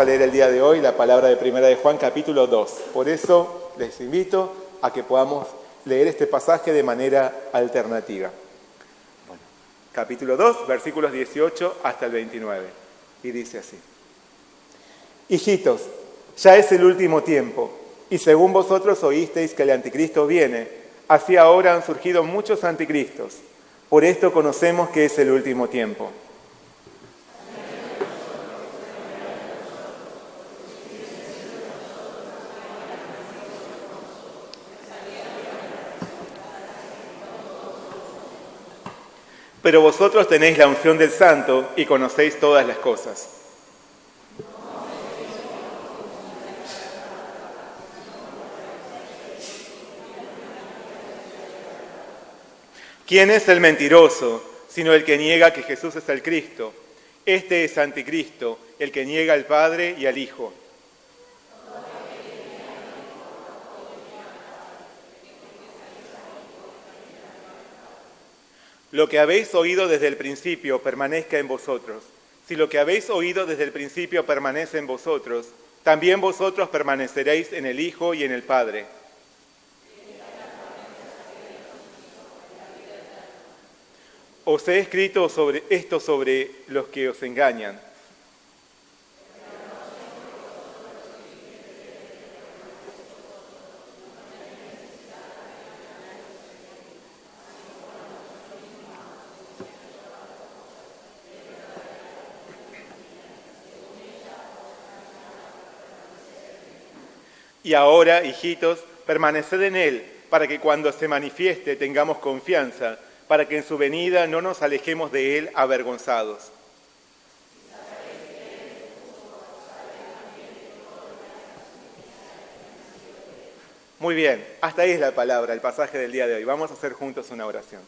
a leer el día de hoy la palabra de Primera de Juan, capítulo 2. Por eso les invito a que podamos leer este pasaje de manera alternativa. Bueno, capítulo 2, versículos 18 hasta el 29. Y dice así: Hijitos, ya es el último tiempo, y según vosotros oísteis que el anticristo viene, así ahora han surgido muchos anticristos. Por esto conocemos que es el último tiempo. Pero vosotros tenéis la unción del Santo y conocéis todas las cosas. ¿Quién es el mentiroso, sino el que niega que Jesús es el Cristo? Este es anticristo, el que niega al Padre y al Hijo. Lo que habéis oído desde el principio permanezca en vosotros. Si lo que habéis oído desde el principio permanece en vosotros, también vosotros permaneceréis en el Hijo y en el Padre. Os he escrito sobre los que os engañan. Y ahora, hijitos, permaneced en Él, para que cuando se manifieste tengamos confianza, para que en su venida no nos alejemos de Él avergonzados. Muy bien, hasta ahí es la palabra, el pasaje del día de hoy. Vamos a hacer juntos una oración.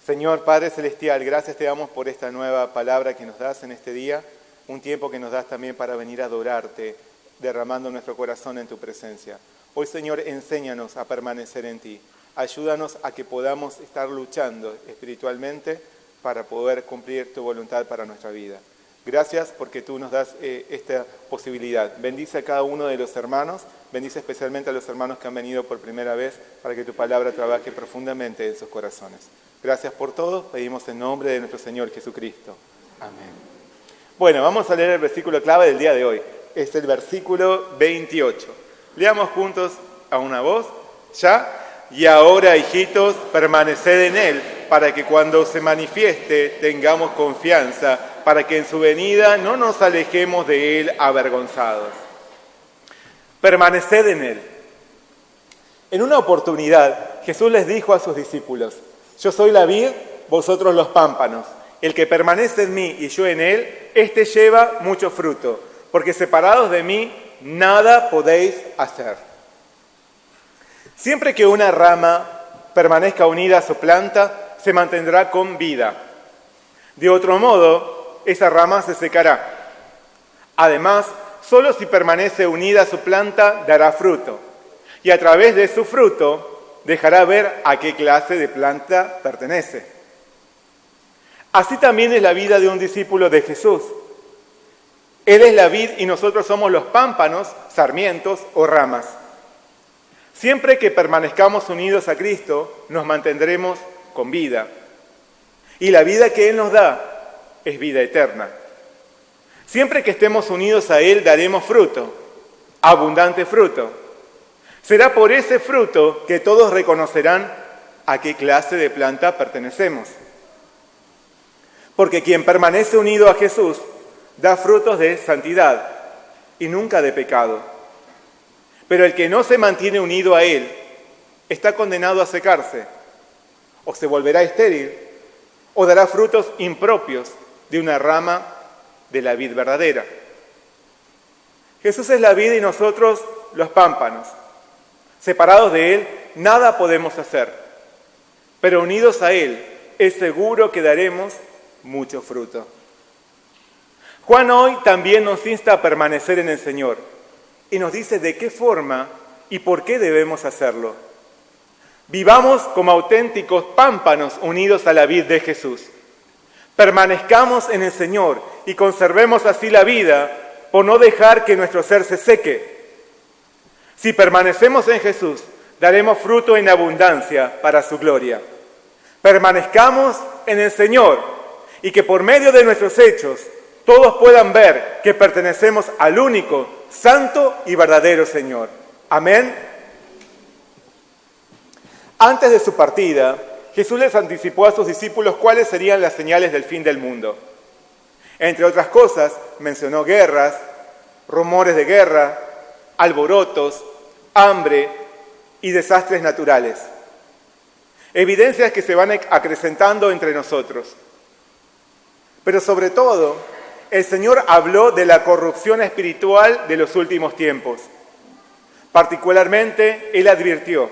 Señor Padre Celestial, gracias te damos por esta nueva palabra que nos das en este día, un tiempo que nos das también para venir a adorarte, derramando nuestro corazón en tu presencia. Hoy, Señor, enséñanos a permanecer en ti. Ayúdanos a que podamos estar luchando espiritualmente para poder cumplir tu voluntad para nuestra vida. Gracias porque tú nos das esta posibilidad. Bendice a cada uno de los hermanos, bendice especialmente a los hermanos que han venido por primera vez para que tu palabra trabaje profundamente en sus corazones. Gracias por todo, pedimos en nombre de nuestro Señor Jesucristo. Amén. Bueno, vamos a leer el versículo clave del día de hoy. Es el versículo 28. Leamos juntos a una voz. ¿Ya? Y ahora, hijitos, permaneced en Él, para que cuando se manifieste tengamos confianza, para que en su venida no nos alejemos de Él avergonzados. Permaneced en Él. En una oportunidad, Jesús les dijo a sus discípulos: Yo soy la vid, vosotros los pámpanos. El que permanece en mí y yo en Él, éste lleva mucho fruto, porque separados de mí, nada podéis hacer. Siempre que una rama permanezca unida a su planta, se mantendrá con vida. De otro modo, esa rama se secará. Además, solo si permanece unida a su planta, dará fruto. Y a través de su fruto, dejará ver a qué clase de planta pertenece. Así también es la vida de un discípulo de Jesús. Él es la vid y nosotros somos los pámpanos, sarmientos o ramas. Siempre que permanezcamos unidos a Cristo, nos mantendremos con vida. Y la vida que Él nos da es vida eterna. Siempre que estemos unidos a Él, daremos fruto, abundante fruto. Será por ese fruto que todos reconocerán a qué clase de planta pertenecemos. Porque quien permanece unido a Jesús da frutos de santidad y nunca de pecado. Pero el que no se mantiene unido a Él está condenado a secarse, o se volverá estéril, o dará frutos impropios de una rama de la vid verdadera. Jesús es la vid y nosotros los pámpanos. Separados de Él, nada podemos hacer, pero unidos a Él, es seguro que daremos mucho fruto. Juan hoy también nos insta a permanecer en el Señor y nos dice de qué forma y por qué debemos hacerlo. Vivamos como auténticos pámpanos unidos a la vid de Jesús. Permanezcamos en el Señor y conservemos así la vida por no dejar que nuestro ser se seque. Si permanecemos en Jesús, daremos fruto en abundancia para su gloria. Permanezcamos en el Señor y que por medio de nuestros hechos todos puedan ver que pertenecemos al único, santo y verdadero Señor. Amén. Antes de su partida, Jesús les anticipó a sus discípulos cuáles serían las señales del fin del mundo. Entre otras cosas, mencionó guerras, rumores de guerra, alborotos, hambre y desastres naturales. Evidencias que se van acrecentando entre nosotros. Pero sobre todo, el Señor habló de la corrupción espiritual de los últimos tiempos. Particularmente, Él advirtió: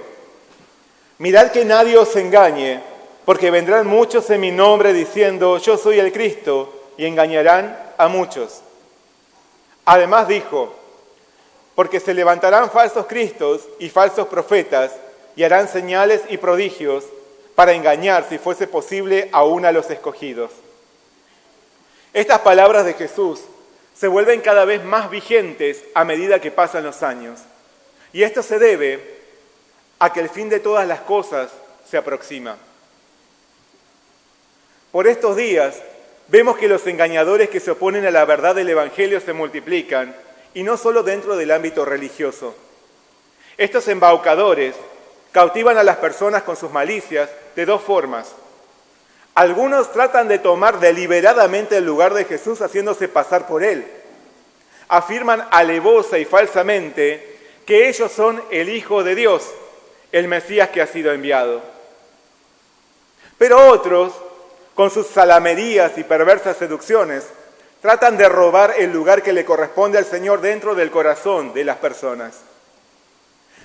mirad que nadie os engañe, porque vendrán muchos en mi nombre diciendo, yo soy el Cristo, y engañarán a muchos. Además dijo, porque se levantarán falsos cristos y falsos profetas, y harán señales y prodigios para engañar, si fuese posible, aún a los escogidos. Estas palabras de Jesús se vuelven cada vez más vigentes a medida que pasan los años. Y esto se debe a que el fin de todas las cosas se aproxima. Por estos días vemos que los engañadores que se oponen a la verdad del Evangelio se multiplican, y no solo dentro del ámbito religioso. Estos embaucadores cautivan a las personas con sus malicias de dos formas. Algunos tratan de tomar deliberadamente el lugar de Jesús haciéndose pasar por él. Afirman alevosa y falsamente que ellos son el Hijo de Dios, el Mesías que ha sido enviado. Pero otros, con sus salamerías y perversas seducciones, tratan de robar el lugar que le corresponde al Señor dentro del corazón de las personas.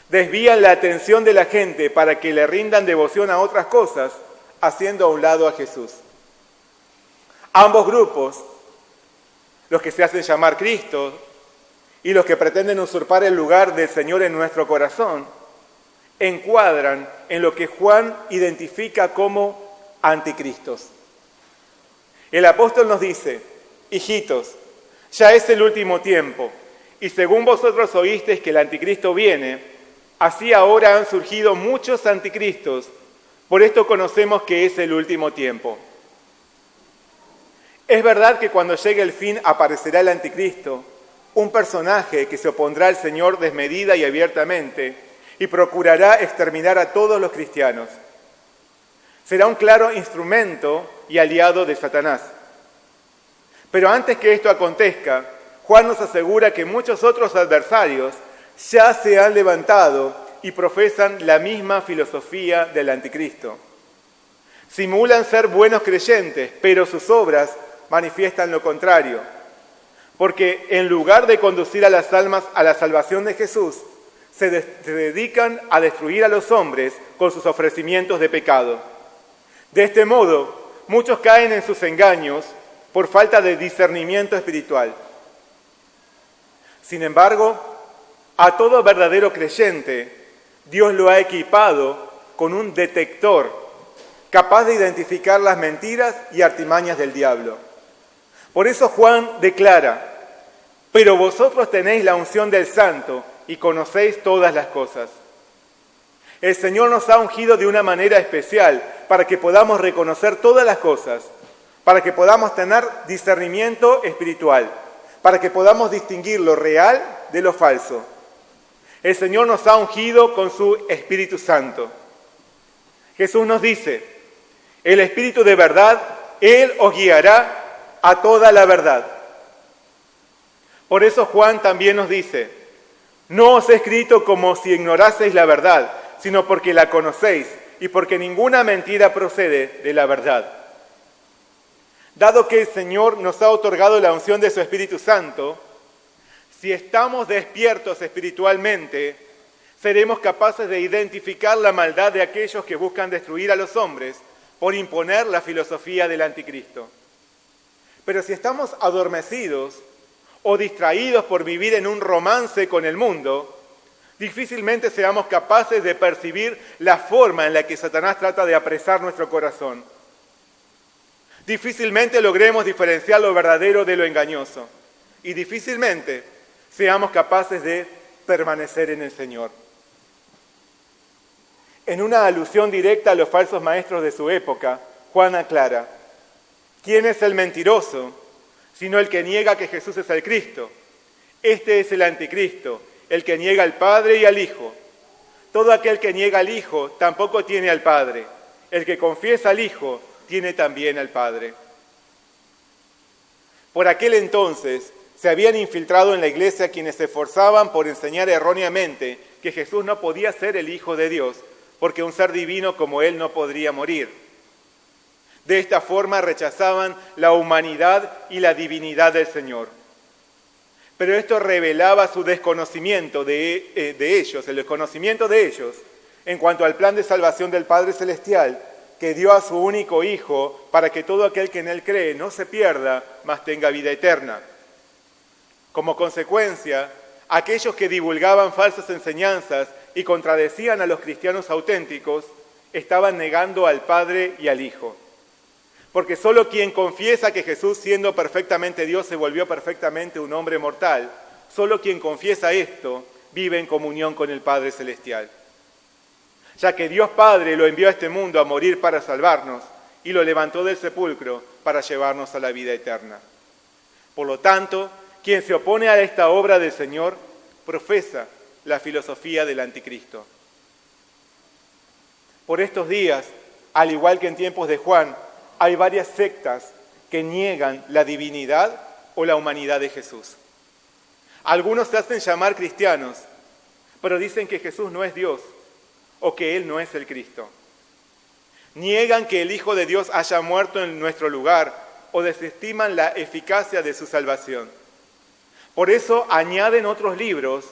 Desvían la atención de la gente para que le rindan devoción a otras cosas, haciendo a un lado a Jesús. Ambos grupos, los que se hacen llamar Cristo y los que pretenden usurpar el lugar del Señor en nuestro corazón, encuadran en lo que Juan identifica como anticristos. El apóstol nos dice: hijitos, ya es el último tiempo, y según vosotros oísteis que el anticristo viene, así ahora han surgido muchos anticristos, por esto conocemos que es el último tiempo. Es verdad que cuando llegue el fin aparecerá el anticristo, un personaje que se opondrá al Señor desmedida y abiertamente, y procurará exterminar a todos los cristianos. Será un claro instrumento y aliado de Satanás. Pero antes que esto acontezca, Juan nos asegura que muchos otros adversarios ya se han levantado y profesan la misma filosofía del anticristo. Simulan ser buenos creyentes, pero sus obras manifiestan lo contrario. Porque en lugar de conducir a las almas a la salvación de Jesús, se dedican a destruir a los hombres con sus ofrecimientos de pecado. De este modo, muchos caen en sus engaños por falta de discernimiento espiritual. Sin embargo, a todo verdadero creyente, Dios lo ha equipado con un detector capaz de identificar las mentiras y artimañas del diablo. Por eso Juan declara: pero vosotros tenéis la unción del Santo y conocéis todas las cosas. El Señor nos ha ungido de una manera especial para que podamos reconocer todas las cosas, para que podamos tener discernimiento espiritual, para que podamos distinguir lo real de lo falso. El Señor nos ha ungido con su Espíritu Santo. Jesús nos dice: el Espíritu de verdad, Él os guiará a toda la verdad. Por eso Juan también nos dice: no os he escrito como si ignoraseis la verdad, sino porque la conocéis y porque ninguna mentira procede de la verdad. Dado que el Señor nos ha otorgado la unción de su Espíritu Santo, si estamos despiertos espiritualmente, seremos capaces de identificar la maldad de aquellos que buscan destruir a los hombres por imponer la filosofía del anticristo. Pero si estamos adormecidos o distraídos por vivir en un romance con el mundo, difícilmente seamos capaces de percibir la forma en la que Satanás trata de apresar nuestro corazón. Difícilmente logremos diferenciar lo verdadero de lo engañoso. y difícilmente seamos capaces de permanecer en el Señor. En una alusión directa a los falsos maestros de su época, Juan aclara: ¿quién es el mentiroso, sino el que niega que Jesús es el Cristo? Este es el anticristo, el que niega al Padre y al Hijo. Todo aquel que niega al Hijo tampoco tiene al Padre. El que confiesa al Hijo tiene también al Padre. Por aquel entonces se habían infiltrado en la iglesia quienes se esforzaban por enseñar erróneamente que Jesús no podía ser el Hijo de Dios, porque un ser divino como Él no podría morir. De esta forma rechazaban la humanidad y la divinidad del Señor. Pero esto revelaba su desconocimiento de ellos, el desconocimiento de ellos en cuanto al plan de salvación del Padre Celestial, que dio a su único Hijo para que todo aquel que en Él cree no se pierda, mas tenga vida eterna. Como consecuencia, aquellos que divulgaban falsas enseñanzas y contradecían a los cristianos auténticos estaban negando al Padre y al Hijo. Porque solo quien confiesa que Jesús, siendo perfectamente Dios, se volvió perfectamente un hombre mortal, solo quien confiesa esto vive en comunión con el Padre Celestial. Ya que Dios Padre lo envió a este mundo a morir para salvarnos y lo levantó del sepulcro para llevarnos a la vida eterna. Por lo tanto, quien se opone a esta obra del Señor profesa la filosofía del anticristo. Por estos días, al igual que en tiempos de Juan, hay varias sectas que niegan la divinidad o la humanidad de Jesús. Algunos se hacen llamar cristianos, pero dicen que Jesús no es Dios o que Él no es el Cristo. Niegan que el Hijo de Dios haya muerto en nuestro lugar o desestiman la eficacia de su salvación. Por eso añaden otros libros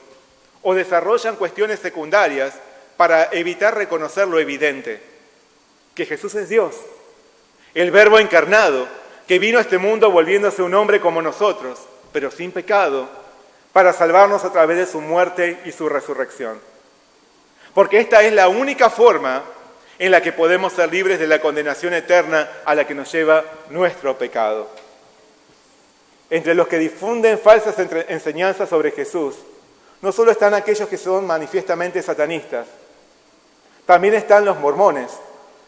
o desarrollan cuestiones secundarias para evitar reconocer lo evidente, que Jesús es Dios, el Verbo encarnado, que vino a este mundo volviéndose un hombre como nosotros, pero sin pecado, para salvarnos a través de su muerte y su resurrección. Porque esta es la única forma en la que podemos ser libres de la condenación eterna a la que nos lleva nuestro pecado. Entre los que difunden falsas enseñanzas sobre Jesús, no solo están aquellos que son manifiestamente satanistas, también están los mormones,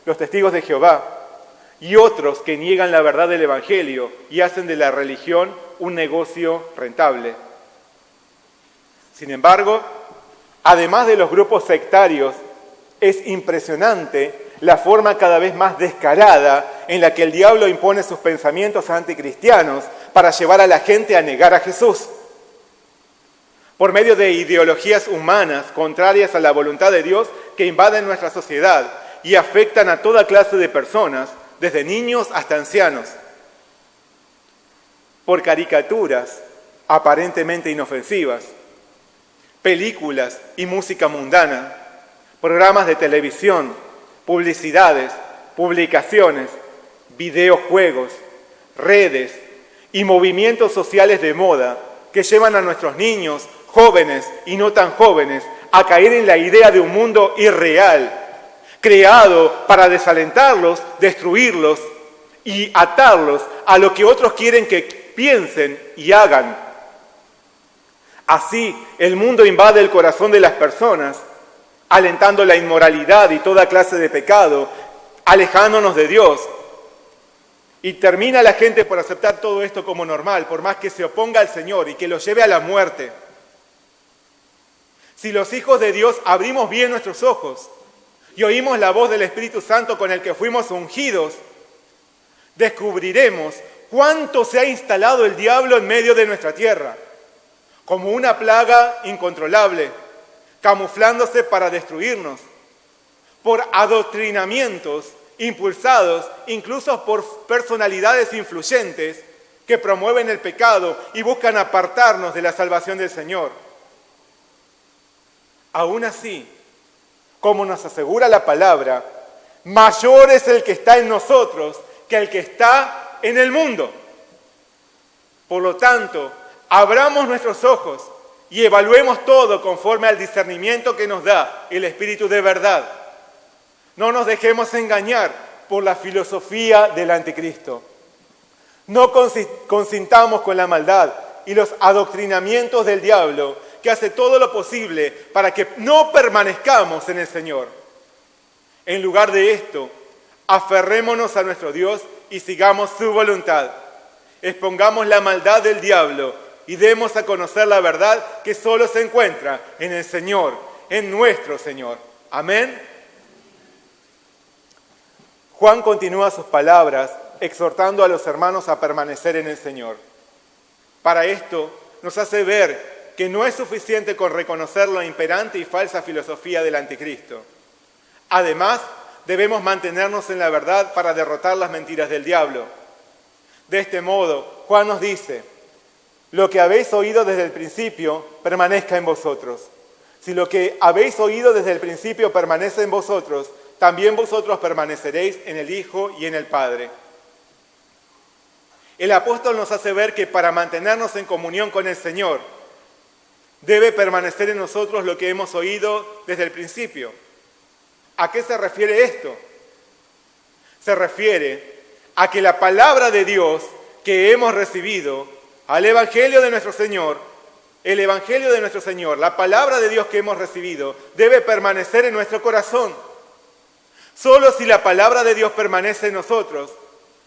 los testigos de Jehová, y otros que niegan la verdad del Evangelio y hacen de la religión un negocio rentable. Sin embargo, además de los grupos sectarios, es impresionante la forma cada vez más descarada en la que el diablo impone sus pensamientos anticristianos para llevar a la gente a negar a Jesús. Por medio de ideologías humanas contrarias a la voluntad de Dios que invaden nuestra sociedad y afectan a toda clase de personas, desde niños hasta ancianos. Por caricaturas aparentemente inofensivas, películas y música mundana, programas de televisión, publicidades, publicaciones, videojuegos, redes y movimientos sociales de moda que llevan a nuestros niños, jóvenes y no tan jóvenes, a caer en la idea de un mundo irreal, creado para desalentarlos, destruirlos y atarlos a lo que otros quieren que piensen y hagan. Así, el mundo invade el corazón de las personas, alentando la inmoralidad y toda clase de pecado, alejándonos de Dios. Y termina la gente por aceptar todo esto como normal, por más que se oponga al Señor y que lo lleve a la muerte. Si los hijos de Dios abrimos bien nuestros ojos y oímos la voz del Espíritu Santo con el que fuimos ungidos, descubriremos cuánto se ha instalado el diablo en medio de nuestra tierra, como una plaga incontrolable, camuflándose para destruirnos, por adoctrinamientos impulsados incluso por personalidades influyentes que promueven el pecado y buscan apartarnos de la salvación del Señor. Aún así, como nos asegura la palabra, mayor es el que está en nosotros que el que está en el mundo. Por lo tanto, abramos nuestros ojos y evaluemos todo conforme al discernimiento que nos da el Espíritu de verdad. No nos dejemos engañar por la filosofía del anticristo. No consintamos con la maldad y los adoctrinamientos del diablo, que hace todo lo posible para que no permanezcamos en el Señor. En lugar de esto, aferrémonos a nuestro Dios y sigamos su voluntad. Expongamos la maldad del diablo y demos a conocer la verdad que solo se encuentra en el Señor, en nuestro Señor. Amén. Juan continúa sus palabras exhortando a los hermanos a permanecer en el Señor. Para esto nos hace ver que no es suficiente con reconocer la imperante y falsa filosofía del anticristo. Además, debemos mantenernos en la verdad para derrotar las mentiras del diablo. De este modo, Juan nos dice: lo que habéis oído desde el principio permanezca en vosotros. Si lo que habéis oído desde el principio permanece en vosotros, también vosotros permaneceréis en el Hijo y en el Padre. El apóstol nos hace ver que para mantenernos en comunión con el Señor, debe permanecer en nosotros lo que hemos oído desde el principio. ¿A qué se refiere esto? Se refiere a que la palabra de Dios que hemos recibido, al Evangelio de nuestro Señor, el Evangelio de nuestro Señor, la palabra de Dios que hemos recibido, debe permanecer en nuestro corazón. Solo si la palabra de Dios permanece en nosotros,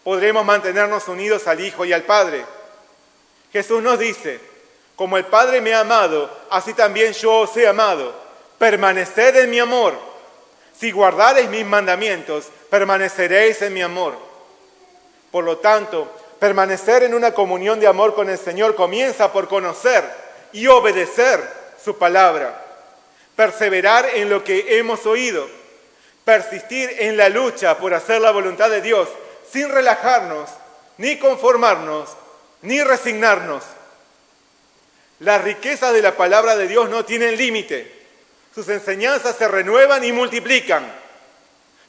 podremos mantenernos unidos al Hijo y al Padre. Jesús nos dice: como el Padre me ha amado, así también yo os he amado. Permaneced en mi amor. Si guardareis mis mandamientos, permaneceréis en mi amor. Por lo tanto, permanecer en una comunión de amor con el Señor comienza por conocer y obedecer su palabra. Perseverar en lo que hemos oído. Persistir en la lucha por hacer la voluntad de Dios, sin relajarnos, ni conformarnos, ni resignarnos. Las riquezas de la palabra de Dios no tienen límite. Sus enseñanzas se renuevan y multiplican.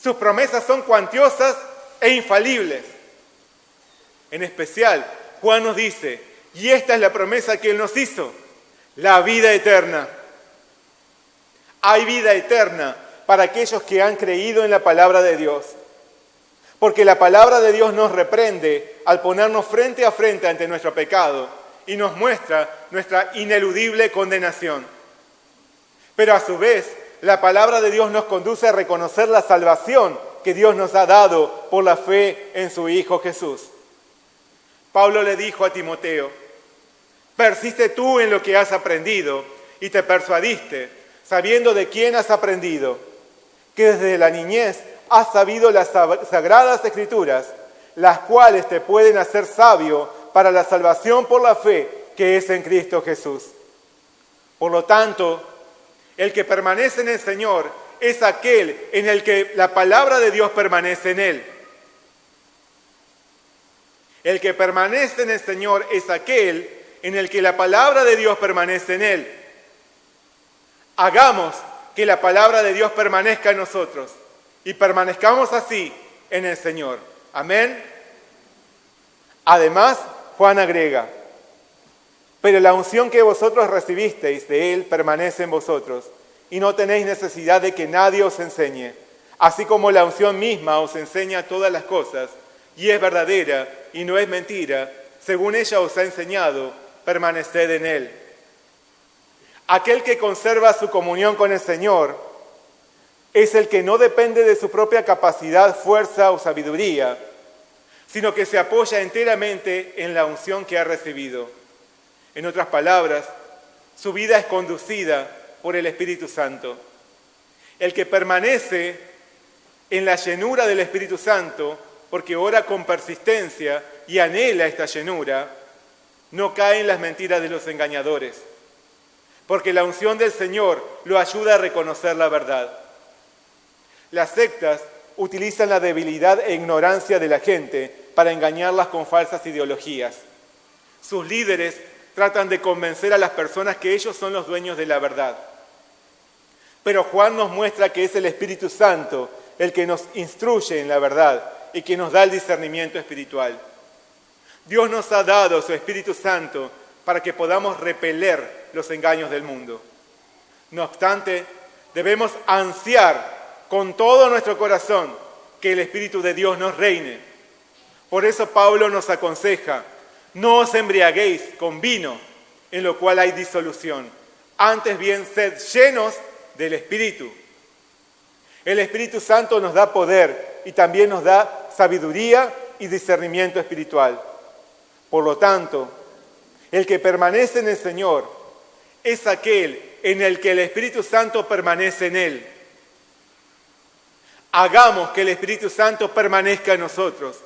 Sus promesas son cuantiosas e infalibles. En especial, Juan nos dice, y esta es la promesa que Él nos hizo: la vida eterna. Hay vida eterna para aquellos que han creído en la palabra de Dios. Porque la palabra de Dios nos reprende al ponernos frente a frente ante nuestro pecado y nos muestra nuestra ineludible condenación. Pero a su vez, la palabra de Dios nos conduce a reconocer la salvación que Dios nos ha dado por la fe en su Hijo Jesús. Pablo le dijo a Timoteo: persiste tú en lo que has aprendido y te persuadiste, sabiendo de quién has aprendido, que desde la niñez has sabido las sagradas Escrituras, las cuales te pueden hacer sabio para la salvación por la fe que es en Cristo Jesús. Por lo tanto, el que permanece en el Señor es aquel en el que la palabra de Dios permanece en él. El que permanece en el Señor es aquel en el que la palabra de Dios permanece en él. Hagamos que la palabra de Dios permanezca en nosotros y permanezcamos así en el Señor. Amén. Además, Juan agrega: pero la unción que vosotros recibisteis de Él permanece en vosotros, y no tenéis necesidad de que nadie os enseñe, así como la unción misma os enseña todas las cosas, y es verdadera y no es mentira, según ella os ha enseñado, permaneced en Él. Aquel que conserva su comunión con el Señor es el que no depende de su propia capacidad, fuerza o sabiduría, sino que se apoya enteramente en la unción que ha recibido. En otras palabras, su vida es conducida por el Espíritu Santo. El que permanece en la llenura del Espíritu Santo, porque ora con persistencia y anhela esta llenura, no cae en las mentiras de los engañadores, porque la unción del Señor lo ayuda a reconocer la verdad. Las sectas utilizan la debilidad e ignorancia de la gente para engañarlas con falsas ideologías. Sus líderes tratan de convencer a las personas que ellos son los dueños de la verdad. Pero Juan nos muestra que es el Espíritu Santo el que nos instruye en la verdad y que nos da el discernimiento espiritual. Dios nos ha dado su Espíritu Santo para que podamos repeler los engaños del mundo. No obstante, debemos ansiar con todo nuestro corazón que el Espíritu de Dios nos reine. Por eso Pablo nos aconseja: No os embriaguéis con vino, en lo cual hay disolución. Antes bien, sed llenos del Espíritu. El Espíritu Santo nos da poder y también nos da sabiduría y discernimiento espiritual. Por lo tanto, el que permanece en el Señor es aquel en el que el Espíritu Santo permanece en él. Hagamos que el Espíritu Santo permanezca en nosotros,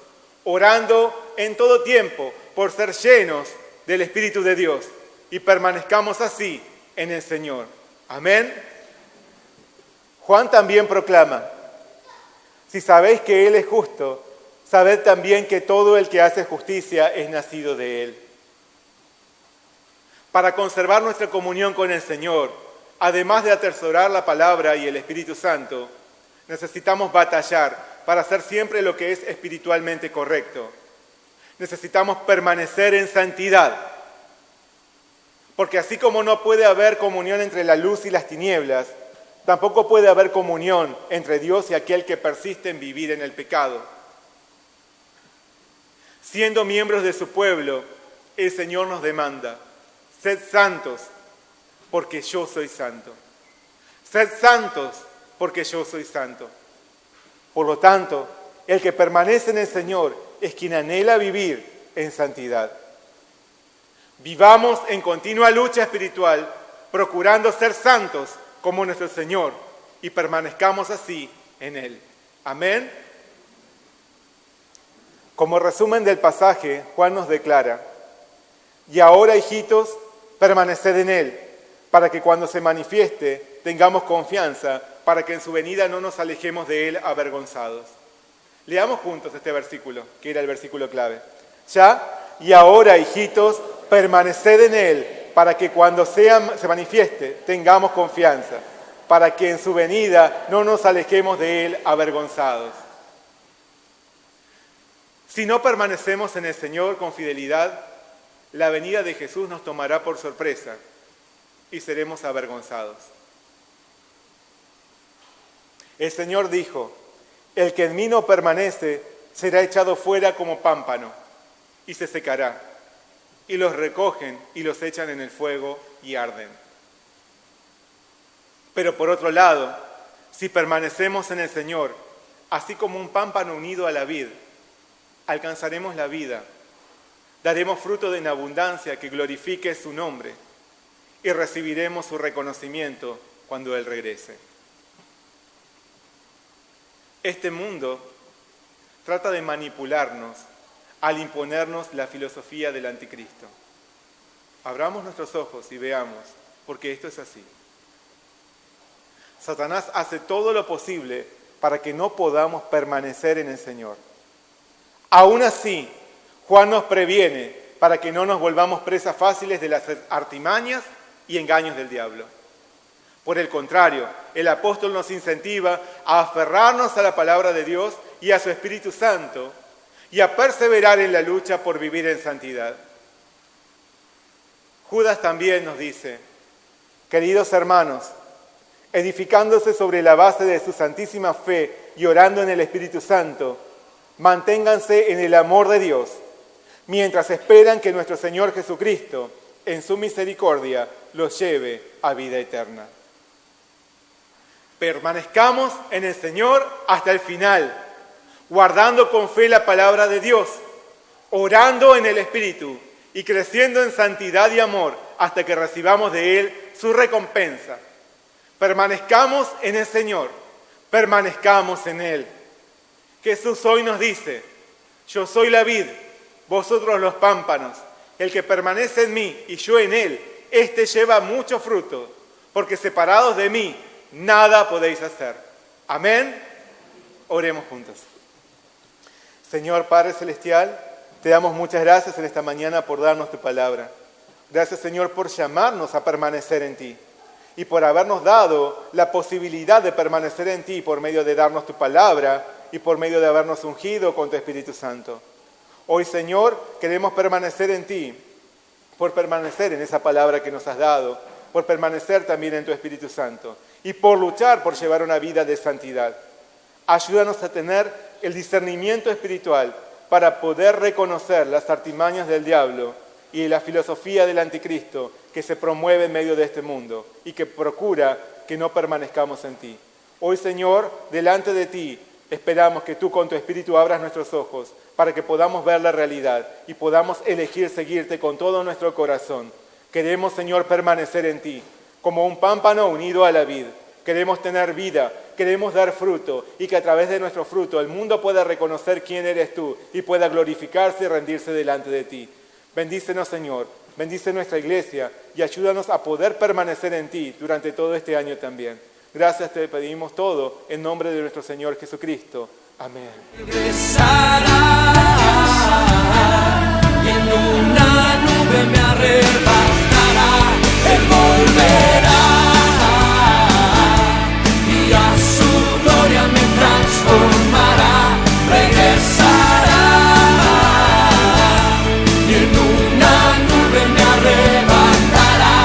orando en todo tiempo por ser llenos del Espíritu de Dios y permanezcamos así en el Señor. Amén. Juan también proclama: si sabéis que Él es justo, sabed también que todo el que hace justicia es nacido de Él. Para conservar nuestra comunión con el Señor, además de atesorar la palabra y el Espíritu Santo, necesitamos batallar para hacer siempre lo que es espiritualmente correcto. Necesitamos permanecer en santidad, porque así como no puede haber comunión entre la luz y las tinieblas, tampoco puede haber comunión entre Dios y aquel que persiste en vivir en el pecado. Siendo miembros de su pueblo, el Señor nos demanda: sed santos, porque yo soy santo. Sed santos, porque yo soy santo. Por lo tanto, el que permanece en el Señor es quien anhela vivir en santidad. Vivamos en continua lucha espiritual, procurando ser santos como nuestro Señor, y permanezcamos así en Él. Amén. Como resumen del pasaje, Juan nos declara: y ahora, hijitos, permaneced en Él, para que cuando se manifieste tengamos confianza, para que en su venida no nos alejemos de Él avergonzados. Leamos juntos este versículo, que era el versículo clave. Y ahora, hijitos, permaneced en Él, para que cuando se manifieste tengamos confianza, para que en su venida no nos alejemos de Él avergonzados. Si no permanecemos en el Señor con fidelidad, la venida de Jesús nos tomará por sorpresa y seremos avergonzados. El Señor dijo: el que en mí no permanece será echado fuera como pámpano y se secará, y los recogen y los echan en el fuego y arden. Pero por otro lado, si permanecemos en el Señor, así como un pámpano unido a la vid, alcanzaremos la vida, daremos fruto en abundancia que glorifique su nombre y recibiremos su reconocimiento cuando Él regrese. Este mundo trata de manipularnos al imponernos la filosofía del anticristo. Abramos nuestros ojos y veamos, porque esto es así. Satanás hace todo lo posible para que no podamos permanecer en el Señor. Aún así, Juan nos previene para que no nos volvamos presas fáciles de las artimañas y engaños del diablo. Por el contrario, el apóstol nos incentiva a aferrarnos a la palabra de Dios y a su Espíritu Santo y a perseverar en la lucha por vivir en santidad. Judas también nos dice: queridos hermanos, edificándose sobre la base de su santísima fe y orando en el Espíritu Santo, manténganse en el amor de Dios, mientras esperan que nuestro Señor Jesucristo, en su misericordia, los lleve a vida eterna. Permanezcamos en el Señor hasta el final, guardando con fe la palabra de Dios, orando en el Espíritu y creciendo en santidad y amor hasta que recibamos de Él su recompensa. Permanezcamos en el Señor, permanezcamos en Él. Jesús hoy nos dice: yo soy la vid, vosotros los pámpanos. El que permanece en mí y yo en Él, éste lleva mucho fruto, porque separados de mí, nada podéis hacer. Amén. Oremos juntos. Señor Padre Celestial, te damos muchas gracias en esta mañana por darnos tu palabra. Gracias, Señor, por llamarnos a permanecer en ti y por habernos dado la posibilidad de permanecer en ti por medio de darnos tu palabra y por medio de habernos ungido con tu Espíritu Santo. Hoy, Señor, queremos permanecer en ti, por permanecer en esa palabra que nos has dado, por permanecer también en tu Espíritu Santo y por luchar por llevar una vida de santidad. Ayúdanos a tener el discernimiento espiritual para poder reconocer las artimañas del diablo y la filosofía del anticristo que se promueve en medio de este mundo y que procura que no permanezcamos en ti. Hoy, Señor, delante de ti, esperamos que tú con tu Espíritu abras nuestros ojos para que podamos ver la realidad y podamos elegir seguirte con todo nuestro corazón. Queremos, Señor, permanecer en ti, como un pámpano unido a la vid. Queremos tener vida, queremos dar fruto y que a través de nuestro fruto el mundo pueda reconocer quién eres tú y pueda glorificarse y rendirse delante de ti. Bendícenos, Señor, bendice nuestra iglesia y ayúdanos a poder permanecer en ti durante todo este año también. Gracias te pedimos todo en nombre de nuestro Señor Jesucristo. Amén. Regresará y en una nube me arrebatará. Él volverá y a su gloria me transformará. Regresará y en una nube me arrebatará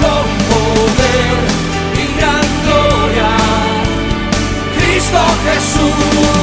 con poder y gran gloria. Cristo Jesús.